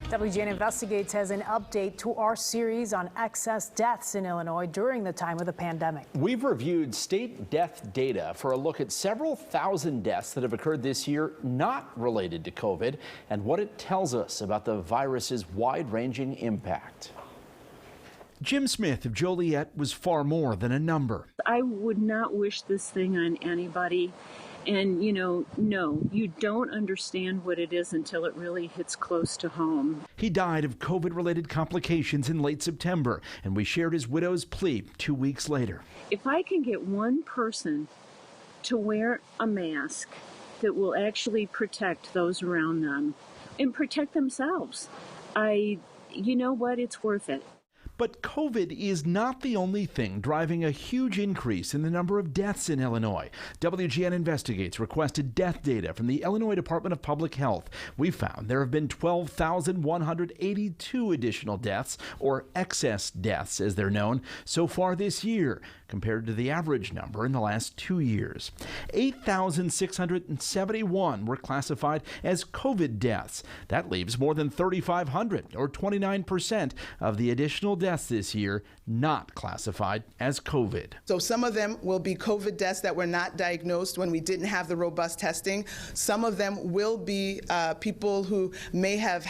WGN Investigates has an update to our series on excess deaths in Illinois during the time of the pandemic. We've reviewed state death data for a look at several thousand deaths that have occurred this year not related to COVID and what it tells us about the virus's wide-ranging impact. Jim Smith of Joliet was far more than a number. I would not wish this thing on anybody. And, no, you don't understand what it is until it really hits close to home. He died of COVID-related complications in late September, and we shared his widow's plea 2 weeks later. If I can get one person to wear a mask that will actually protect those around them and protect themselves, you know what, it's worth it. But COVID is not the only thing driving a huge increase in the number of deaths in Illinois. WGN Investigates requested death data from the Illinois Department of Public Health. We found there have been 12,182 additional deaths, or excess deaths as they're known, so far this year, compared to the average number in the last 2 years. 8,671 were classified as COVID deaths. That leaves more than 3,500, or 29% of the additional deaths this year not classified as COVID. So some of them will be COVID deaths that were not diagnosed when we didn't have the robust testing. Some of them will be people who may have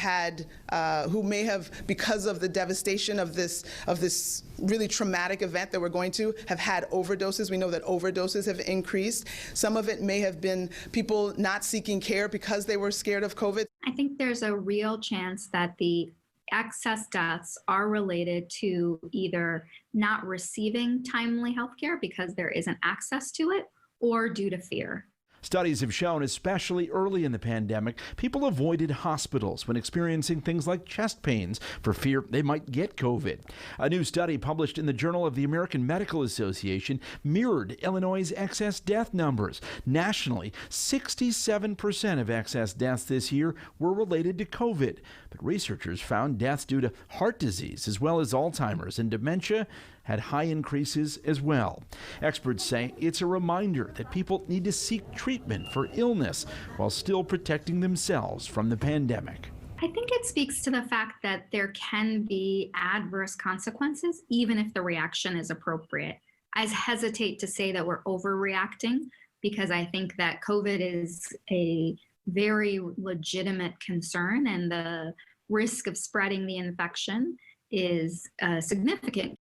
because of the devastation of this really traumatic event that we're going to have had overdoses. We know that overdoses have increased. Some of it may have been people not seeking care because they were scared of COVID. I think there's a real chance that the excess deaths are related to either not receiving timely health care because there isn't access to it, or due to fear. Studies have shown, especially early in the pandemic, people avoided hospitals when experiencing things like chest pains for fear they might get COVID. A new study published in the Journal of the American Medical Association mirrored Illinois' excess death numbers. Nationally, 67% of excess deaths this year were related to COVID. But researchers found deaths due to heart disease as well as Alzheimer's and dementia had high increases as well. Experts say it's a reminder that people need to seek treatment for illness while still protecting themselves from the pandemic. I think it speaks to the fact that there can be adverse consequences even if the reaction is appropriate. I hesitate to say that we're overreacting because I think that COVID is a very legitimate concern and the risk of spreading the infection is significant.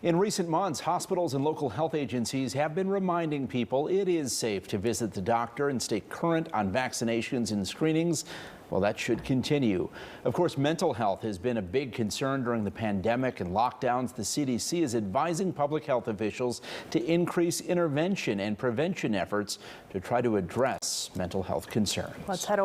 In recent months, hospitals and local health agencies have been reminding people it is safe to visit the doctor and stay current on vaccinations and screenings. Well, that should continue. Of course, mental health has been a big concern during the pandemic and lockdowns. The CDC is advising public health officials to increase intervention and prevention efforts to try to address mental health concerns. Let's head over